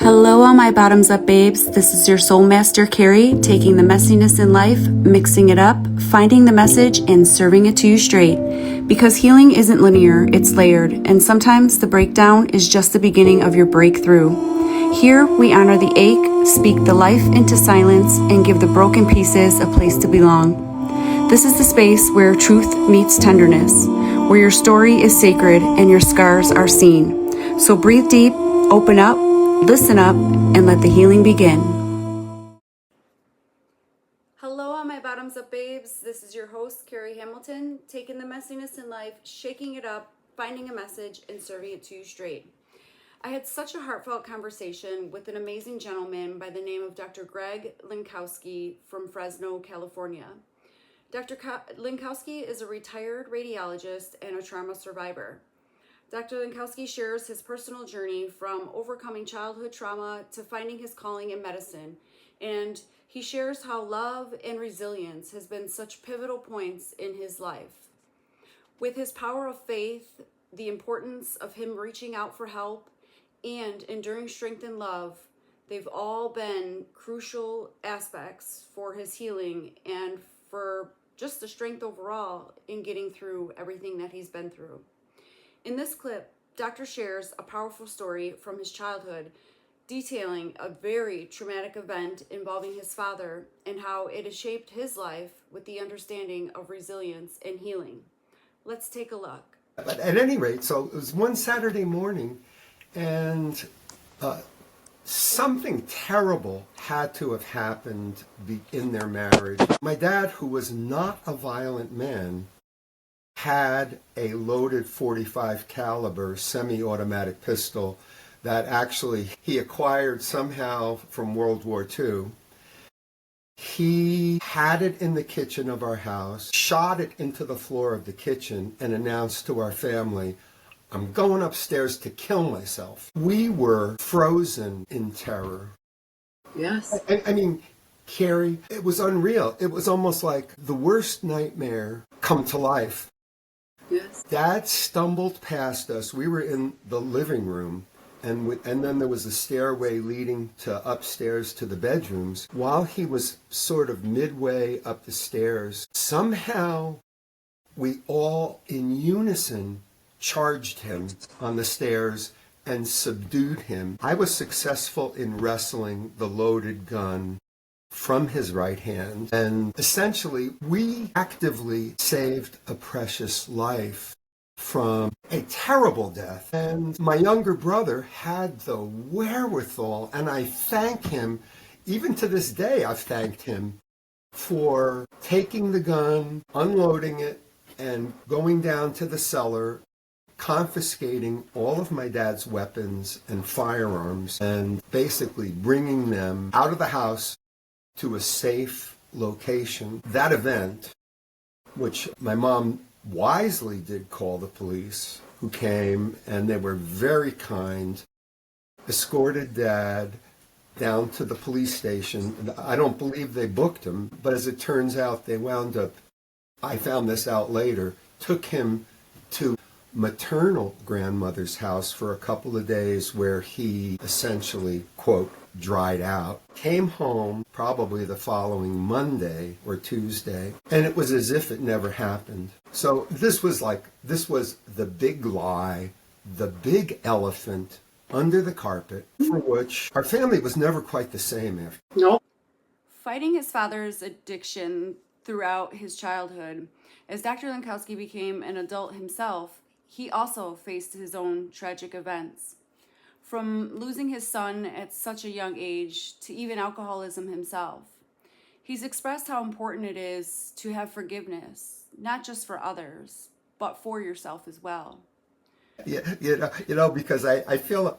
Hello, all my bottoms up babes. This is your soul master, Kerie, taking the messiness in life, mixing it up, finding the message, and serving it to you straight. Because healing isn't linear, it's layered, and sometimes the breakdown is just the beginning of your breakthrough. Here, we honor the ache, speak the life into silence, and give the broken pieces a place to belong. This is the space where truth meets tenderness, where your story is sacred and your scars are seen. So breathe deep, open up, listen up, and let the healing begin. Hello, all my bottoms up babes. This is your host, Kerie Hamilton, taking the messiness in life, shaking it up, finding a message, and serving it to you straight. I had such a heartfelt conversation with an amazing gentleman by the name of Dr. Greg Linkowski from Fresno, California. Dr. Linkowski is a retired radiologist and a trauma survivor. Dr. Linkowski shares his personal journey from overcoming childhood trauma to finding his calling in medicine, and he shares how love and resilience has been such pivotal points in his life. With his power of faith, the importance of him reaching out for help, and enduring strength and love, they've all been crucial aspects for his healing and for just the strength overall in getting through everything that he's been through. In this clip, Doctor shares a powerful story from his childhood, detailing a very traumatic event involving his father and how it has shaped his life with the understanding of resilience and healing. Let's take a look. But at any rate, so it was one Saturday morning, and something terrible had to have happened in their marriage. My dad, who was not a violent man, had a loaded .45 caliber semi-automatic pistol that actually he acquired somehow from World War II. He had it in the kitchen of our house, shot it into the floor of the kitchen, and announced to our family, "I'm going upstairs to kill myself." We were frozen in terror. Yes. I mean, Kerie, it was unreal. It was almost like the worst nightmare come to life. Yes. Dad stumbled past us. We were in the living room, and then there was a stairway leading to upstairs to the bedrooms. While he was sort of midway up the stairs, somehow we all in unison charged him on the stairs and subdued him. I was successful in wresting the loaded gun from his right hand, and essentially we actively saved a precious life from a terrible death. And my younger brother had the wherewithal, and I thank him, even to this day I've thanked him for taking the gun, unloading it, and going down to the cellar, confiscating all of my dad's weapons and firearms, and basically bringing them out of the house to a safe location. That event, which my mom wisely did call the police, who came, and they were very kind, escorted Dad down to the police station. I don't believe they booked him, but as it turns out, they wound up, I found this out later, took him to maternal grandmother's house for a couple of days where he essentially, quote, dried out, came home probably the following Monday or Tuesday, and it was as if it never happened. So this was the big lie, the big elephant under the carpet, for which our family was never quite the same after. No. Fighting his father's addiction throughout his childhood, as Dr. Linkowski became an adult himself, he also faced his own tragic events. From losing his son at such a young age to even alcoholism himself. He's expressed how important it is to have forgiveness, not just for others, but for yourself as well. Yeah, because I feel,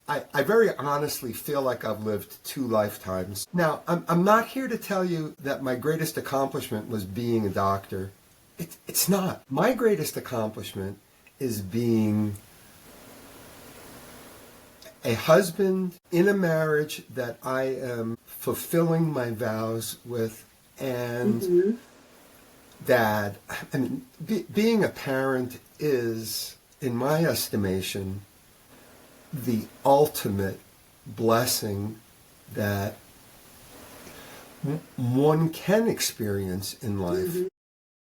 I very honestly feel like I've lived 2 lifetimes. Now, I'm not here to tell you that my greatest accomplishment was being a doctor. It's not. My greatest accomplishment is being a husband in a marriage that I am fulfilling my vows with, and Dad. I mean, being a parent is, in my estimation, the ultimate blessing that one can experience in life.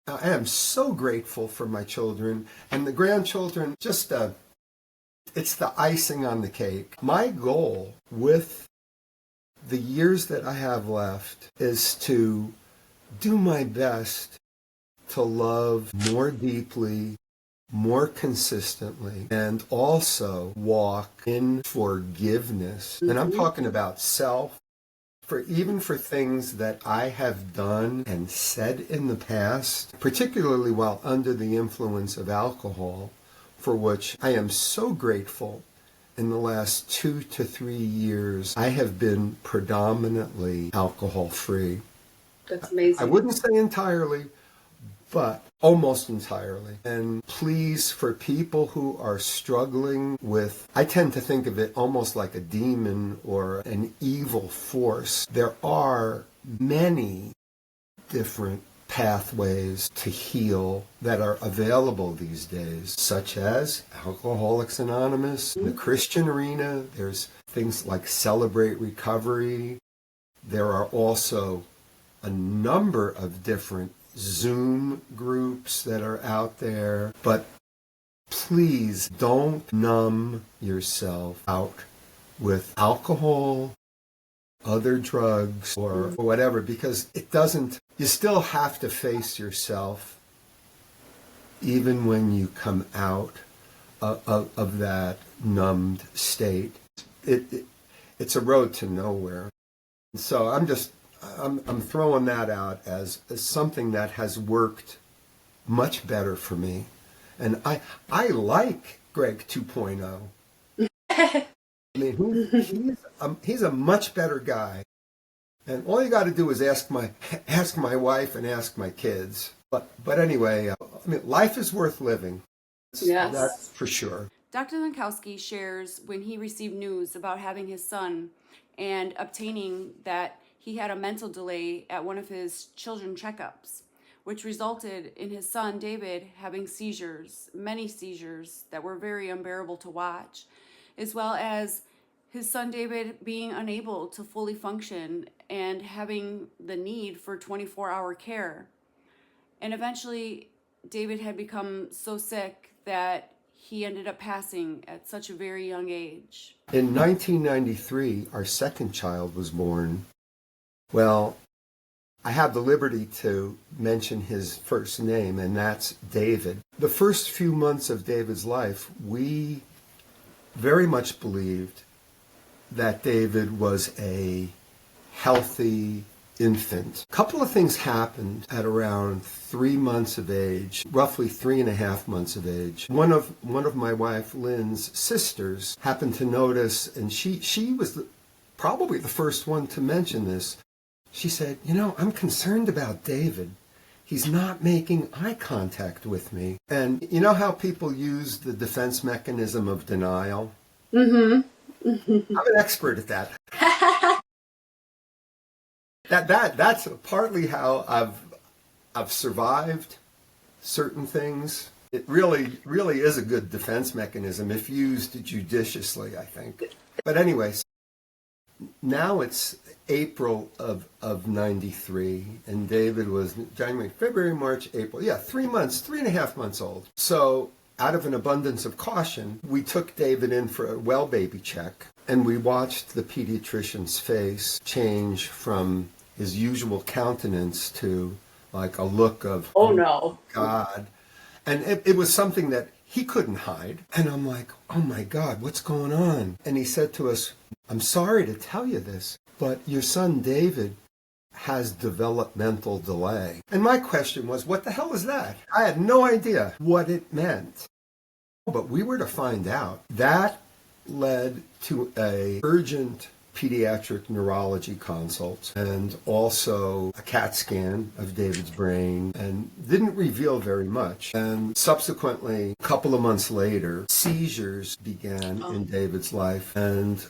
I am so grateful for my children and the grandchildren. Just it's the icing on the cake. My goal with the years that I have left is to do my best to love more deeply, more consistently, and also walk in forgiveness. And I'm talking about self, even for things that I have done and said in the past, particularly while under the influence of alcohol, for which I am so grateful. In the last 2 to 3 years, I have been predominantly alcohol-free. That's amazing. I wouldn't say entirely, but almost entirely. And please, for people who are struggling with, I tend to think of it almost like a demon or an evil force. There are many different pathways to heal that are available these days, such as Alcoholics Anonymous. In the Christian arena, there's things like Celebrate Recovery. There are also a number of different Zoom groups that are out there, but please don't numb yourself out with alcohol, other drugs, or whatever, because it doesn't, you still have to face yourself even when you come out of that numbed state. It's a road to nowhere. So I'm throwing that out as something that has worked much better for me. And I like Greg 2.0. I mean, he's a much better guy. And all you got to do is ask my wife and ask my kids. But anyway, I mean, life is worth living. Yes. That's for sure. Dr. Linkowski shares when he received news about having his son and obtaining that he had a mental delay at one of his children checkups, which resulted in his son David having seizures, many seizures that were very unbearable to watch, as well as his son David being unable to fully function and having the need for 24-hour care. And eventually, David had become so sick that he ended up passing at such a very young age. In 1993, our second child was born. Well, I have the liberty to mention his first name, and that's David. The first few months of David's life, we very much believed that David was a healthy infant. A couple of things happened at around 3 months of age, roughly 3.5 months of age. One of my wife Lynn's sisters happened to notice, and she was probably the first one to mention this. She said, I'm concerned about David. He's not making eye contact with me. And you know how people use the defense mechanism of denial? I'm an expert at that. That's partly how I've survived certain things. It really is a good defense mechanism if used judiciously, I think. But anyways, now it's April of 93, and David was January, February, March, April. Yeah, 3.5 months old. So out of an abundance of caution, we took David in for a well baby check, and we watched the pediatrician's face change from his usual countenance to like a look of, oh no, God. And it was something that he couldn't hide. And I'm like, oh my God, what's going on? And he said to us, I'm sorry to tell you this, but your son David has developmental delay. And my question was, what the hell is that? I had no idea what it meant. But we were to find out. That led to a urgent pediatric neurology consult and also a CAT scan of David's brain, and didn't reveal very much. And subsequently, a couple of months later, seizures began in David's life. And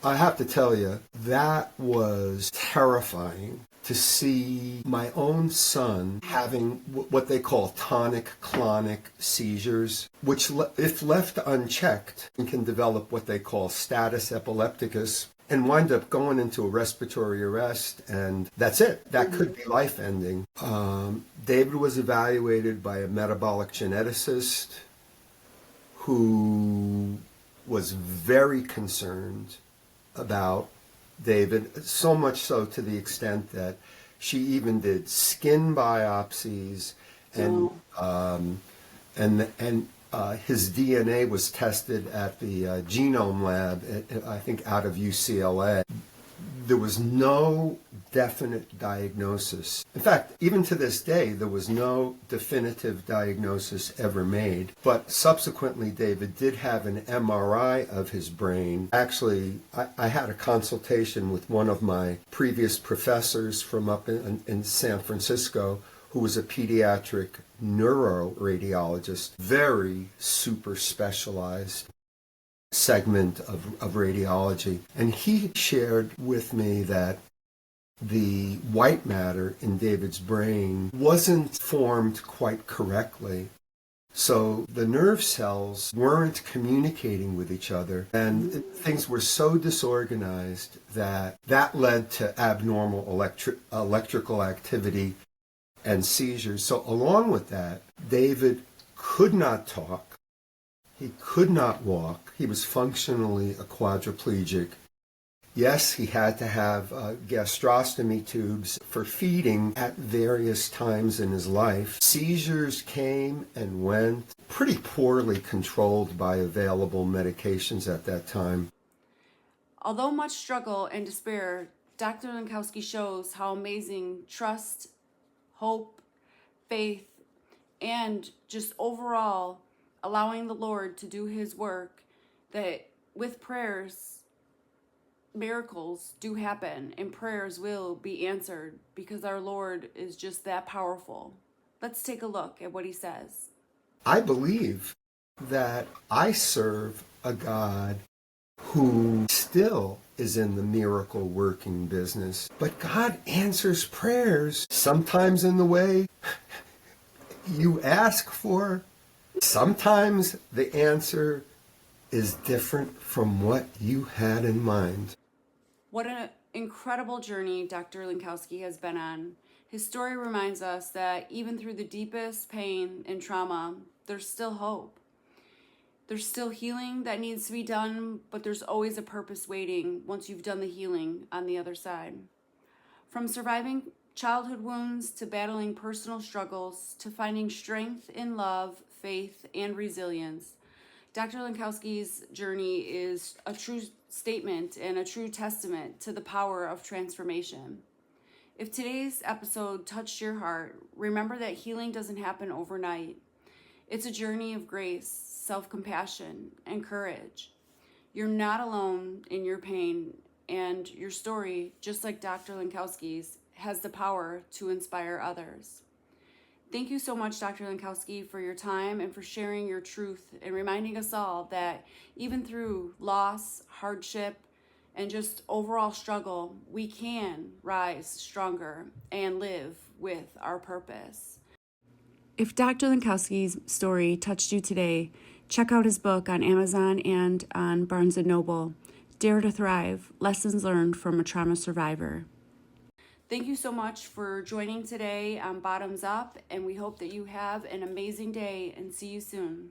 I have to tell you, that was terrifying to see my own son having what they call tonic-clonic seizures, which, if left unchecked, can develop what they call status epilepticus and wind up going into a respiratory arrest, and that's it. That could be life-ending. David was evaluated by a metabolic geneticist who was very concerned about David, so much so to the extent that she even did skin biopsies, and his DNA was tested at the genome lab, I think out of UCLA. There was no definite diagnosis. In fact, even to this day, there was no definitive diagnosis ever made. But subsequently, David did have an MRI of his brain. Actually, I had a consultation with one of my previous professors from up in San Francisco, who was a pediatric neuroradiologist, very super specialized segment of radiology. And he shared with me that the white matter in David's brain wasn't formed quite correctly. So the nerve cells weren't communicating with each other, and things were so disorganized that led to abnormal electrical activity and seizures. So along with that, David could not talk. He could not walk. He was functionally a quadriplegic. Yes, he had to have gastrostomy tubes for feeding at various times in his life. Seizures came and went, pretty poorly controlled by available medications at that time. Although much struggle and despair, Dr. Linkowski shows how amazing trust, hope, faith, and just overall allowing the Lord to do his work, that with prayers, miracles do happen and prayers will be answered because our Lord is just that powerful. Let's take a look at what he says. I believe that I serve a God who still is in the miracle working business, but God answers prayers sometimes in the way you ask for. Sometimes the answer is different from what you had in mind. What an incredible journey Dr. Linkowski has been on. His story reminds us that even through the deepest pain and trauma, there's still hope. There's still healing that needs to be done, but there's always a purpose waiting once you've done the healing on the other side. From surviving childhood wounds to battling personal struggles to finding strength in love, faith, and resilience, Dr. Linkowski's journey is a true statement and a true testament to the power of transformation. If today's episode touched your heart, remember that healing doesn't happen overnight. It's a journey of grace, self-compassion, and courage. You're not alone in your pain, and your story, just like Dr. Linkowski's, has the power to inspire others. Thank you so much, Dr. Linkowski, for your time and for sharing your truth and reminding us all that even through loss, hardship, and just overall struggle, we can rise stronger and live with our purpose. If Dr. Linkowski's story touched you today, check out his book on Amazon and on Barnes & Noble, Dare to Thrive, Lessons Learned from a Trauma Survivor. Thank you so much for joining today on Bottoms Up, and we hope that you have an amazing day and see you soon.